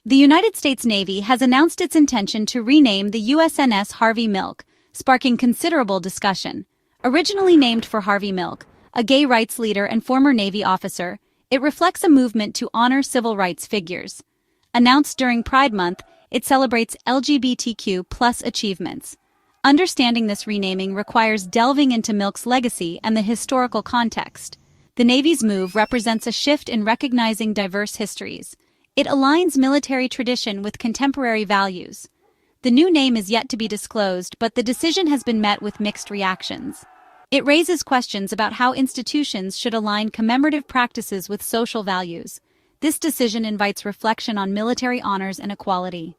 The United States Navy has announced its intention to rename the USNS Harvey Milk, sparking considerable discussion. Originally named for Harvey Milk, a gay rights leader and former Navy officer, it reflects a movement to honor civil rights figures. Announced during Pride Month, it celebrates LGBTQ+ achievements. Understanding this renaming requires delving into Milk's legacy and the historical context. The Navy's move represents a shift in recognizing diverse histories. It aligns military tradition with contemporary values. The new name is yet to be disclosed, but the decision has been met with mixed reactions. It raises questions about how institutions should align commemorative practices with social values. This decision invites reflection on military honors and equality.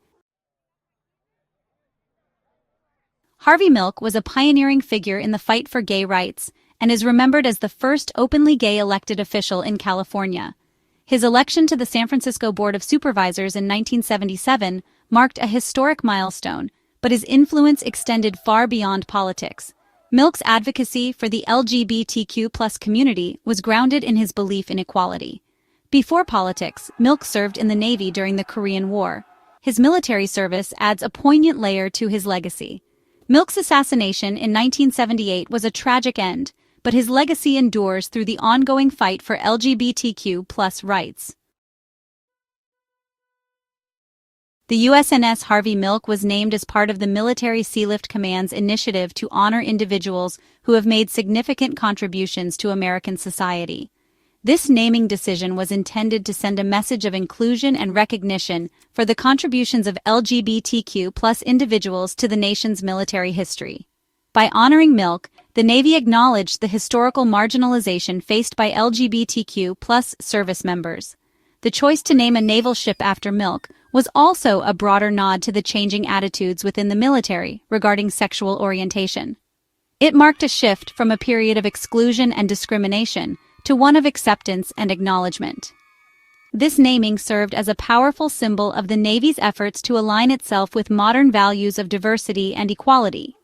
Harvey Milk was a pioneering figure in the fight for gay rights and is remembered as the first openly gay elected official in California. His election to the San Francisco Board of Supervisors in 1977 marked a historic milestone, but his influence extended far beyond politics. Milk's advocacy for the LGBTQ+ community was grounded in his belief in equality. Before politics, Milk served in the Navy during the Korean War. His military service adds a poignant layer to his legacy. Milk's assassination in 1978 was a tragic end, but his legacy endures through the ongoing fight for LGBTQ+ rights. The USNS Harvey Milk was named as part of the Military Sealift Command's initiative to honor individuals who have made significant contributions to American society. This naming decision was intended to send a message of inclusion and recognition for the contributions of LGBTQ+ individuals to the nation's military history. By honoring Milk, the Navy acknowledged the historical marginalization faced by LGBTQ+ service members. The choice to name a naval ship after Milk was also a broader nod to the changing attitudes within the military regarding sexual orientation. It marked a shift from a period of exclusion and discrimination to one of acceptance and acknowledgement. This naming served as a powerful symbol of the Navy's efforts to align itself with modern values of diversity and equality.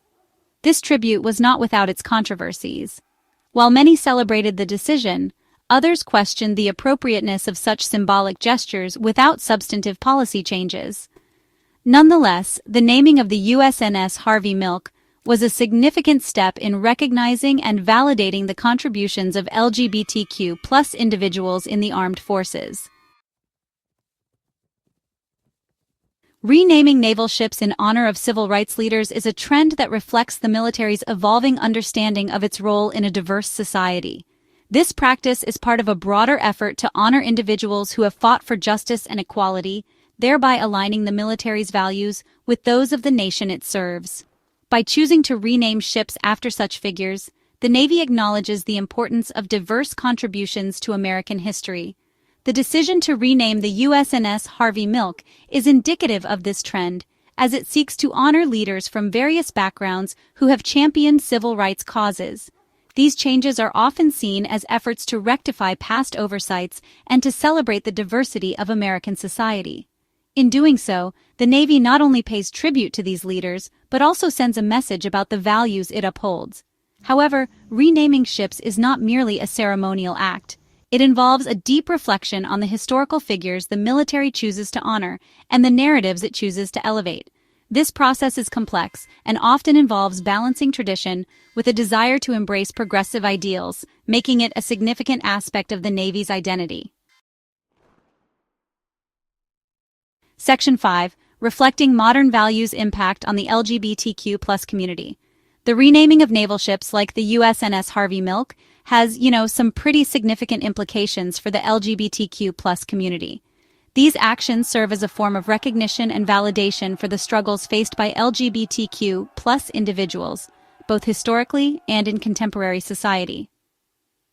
This tribute was not without its controversies. While many celebrated the decision, others questioned the appropriateness of such symbolic gestures without substantive policy changes. Nonetheless, the naming of the USNS Harvey Milk was a significant step in recognizing and validating the contributions of LGBTQ+ individuals in the armed forces. Renaming naval ships in honor of civil rights leaders is a trend that reflects the military's evolving understanding of its role in a diverse society. This practice is part of a broader effort to honor individuals who have fought for justice and equality, thereby aligning the military's values with those of the nation it serves. By choosing to rename ships after such figures, the Navy acknowledges the importance of diverse contributions to American history. The decision to rename the USNS Harvey Milk is indicative of this trend, as it seeks to honor leaders from various backgrounds who have championed civil rights causes. These changes are often seen as efforts to rectify past oversights and to celebrate the diversity of American society. In doing so, the Navy not only pays tribute to these leaders, but also sends a message about the values it upholds. However, renaming ships is not merely a ceremonial act. It involves a deep reflection on the historical figures the military chooses to honor and the narratives it chooses to elevate. This process is complex and often involves balancing tradition with a desire to embrace progressive ideals, making it a significant aspect of the Navy's identity. Section 5. Reflecting modern values' impact on the LGBTQ+ community. The renaming of naval ships like the USNS Harvey Milk has, some pretty significant implications for the LGBTQ+ community. These actions serve as a form of recognition and validation for the struggles faced by LGBTQ+ individuals, both historically and in contemporary society.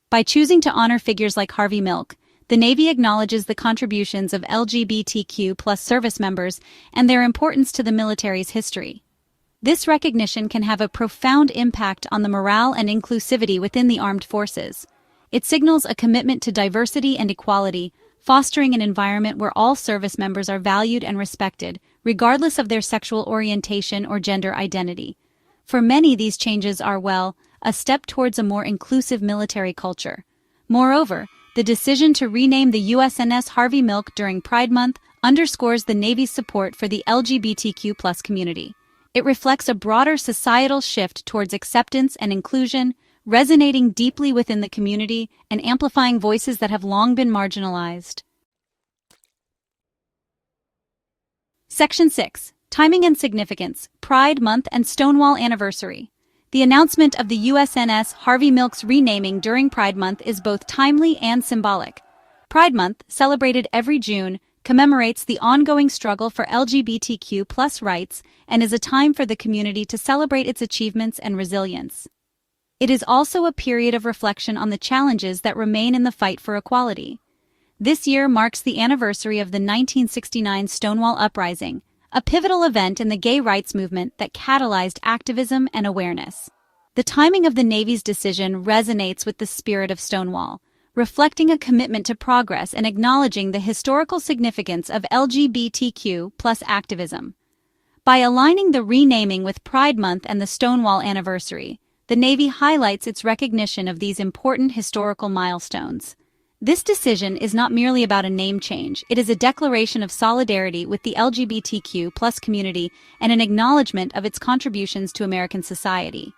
By choosing to honor figures like Harvey Milk, the Navy acknowledges the contributions of LGBTQ+ service members and their importance to the military's history. This recognition can have a profound impact on the morale and inclusivity within the armed forces. It signals a commitment to diversity and equality, fostering an environment where all service members are valued and respected, regardless of their sexual orientation or gender identity. For many, these changes are, a step towards a more inclusive military culture. Moreover, the decision to rename the USNS Harvey Milk during Pride Month underscores the Navy's support for the LGBTQ+ community. It reflects a broader societal shift towards acceptance and inclusion, resonating deeply within the community and amplifying voices that have long been marginalized. Section 6. Timing and Significance, Pride Month and Stonewall Anniversary. The announcement of the USNS Harvey Milk's renaming during Pride Month is both timely and symbolic. Pride Month, celebrated every June, commemorates the ongoing struggle for LGBTQ+ rights and is a time for the community to celebrate its achievements and resilience. It is also a period of reflection on the challenges that remain in the fight for equality. This year marks the anniversary of the 1969 Stonewall Uprising, a pivotal event in the gay rights movement that catalyzed activism and awareness. The timing of the Navy's decision resonates with the spirit of Stonewall, reflecting a commitment to progress and acknowledging the historical significance of LGBTQ+ activism. By aligning the renaming with Pride Month and the Stonewall Anniversary, the Navy highlights its recognition of these important historical milestones. This decision is not merely about a name change, it is a declaration of solidarity with the LGBTQ+ community and an acknowledgement of its contributions to American society.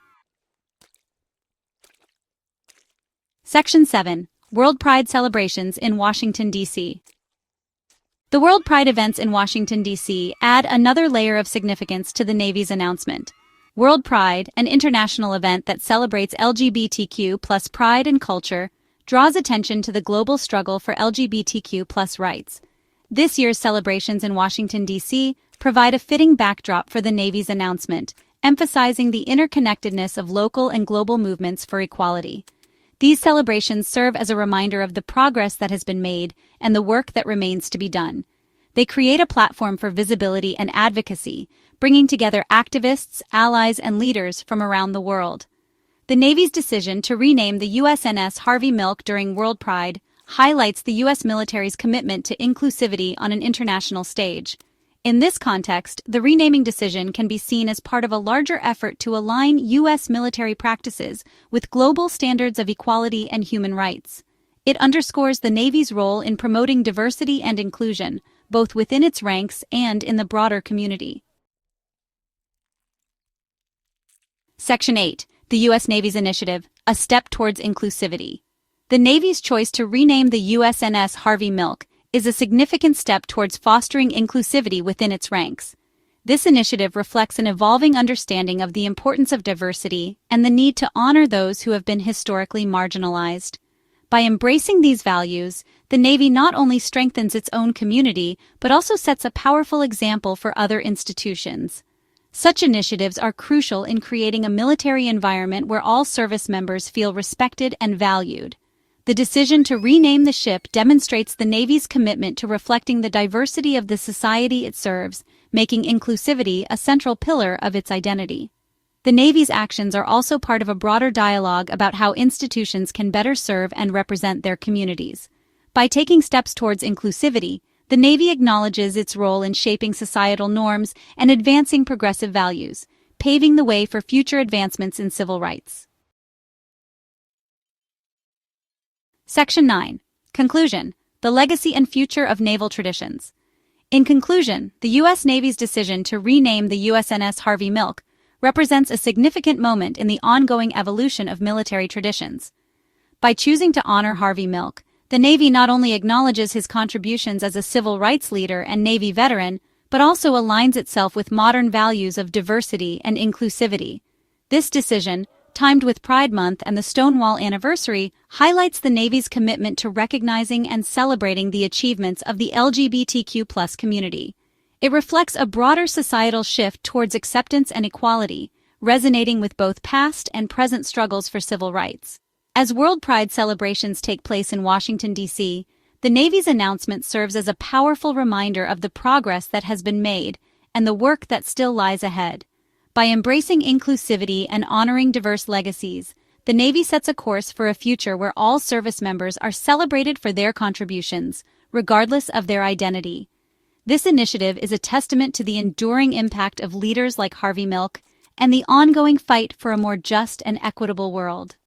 Section 7. World Pride Celebrations in Washington, D.C. The World Pride events in Washington, D.C. add another layer of significance to the Navy's announcement. World Pride, an international event that celebrates LGBTQ+ pride and culture, draws attention to the global struggle for LGBTQ+ rights. This year's celebrations in Washington, D.C. provide a fitting backdrop for the Navy's announcement, emphasizing the interconnectedness of local and global movements for equality. These celebrations serve as a reminder of the progress that has been made and the work that remains to be done. They create a platform for visibility and advocacy, bringing together activists, allies, and leaders from around the world. The Navy's decision to rename the USNS Harvey Milk during World Pride highlights the U.S. military's commitment to inclusivity on an international stage. In this context, the renaming decision can be seen as part of a larger effort to align U.S. military practices with global standards of equality and human rights. It underscores the Navy's role in promoting diversity and inclusion, both within its ranks and in the broader community. Section 8. The U.S. Navy's Initiative, A Step Towards Inclusivity. The Navy's choice to rename the USNS Harvey Milk is a significant step towards fostering inclusivity within its ranks. This initiative reflects an evolving understanding of the importance of diversity and the need to honor those who have been historically marginalized. By embracing these values, the Navy not only strengthens its own community, but also sets a powerful example for other institutions. Such initiatives are crucial in creating a military environment where all service members feel respected and valued. The decision to rename the ship demonstrates the Navy's commitment to reflecting the diversity of the society it serves, making inclusivity a central pillar of its identity. The Navy's actions are also part of a broader dialogue about how institutions can better serve and represent their communities. By taking steps towards inclusivity, the Navy acknowledges its role in shaping societal norms and advancing progressive values, paving the way for future advancements in civil rights. Section 9. Conclusion. The Legacy and Future of Naval Traditions. In conclusion, the U.S. Navy's decision to rename the USNS Harvey Milk represents a significant moment in the ongoing evolution of military traditions. By choosing to honor Harvey Milk, the Navy not only acknowledges his contributions as a civil rights leader and Navy veteran, but also aligns itself with modern values of diversity and inclusivity. This decision, timed with Pride Month and the Stonewall Anniversary, highlights the Navy's commitment to recognizing and celebrating the achievements of the LGBTQ+ community. It reflects a broader societal shift towards acceptance and equality, resonating with both past and present struggles for civil rights. As World Pride celebrations take place in Washington, D.C., the Navy's announcement serves as a powerful reminder of the progress that has been made and the work that still lies ahead. By embracing inclusivity and honoring diverse legacies, the Navy sets a course for a future where all service members are celebrated for their contributions, regardless of their identity. This initiative is a testament to the enduring impact of leaders like Harvey Milk and the ongoing fight for a more just and equitable world.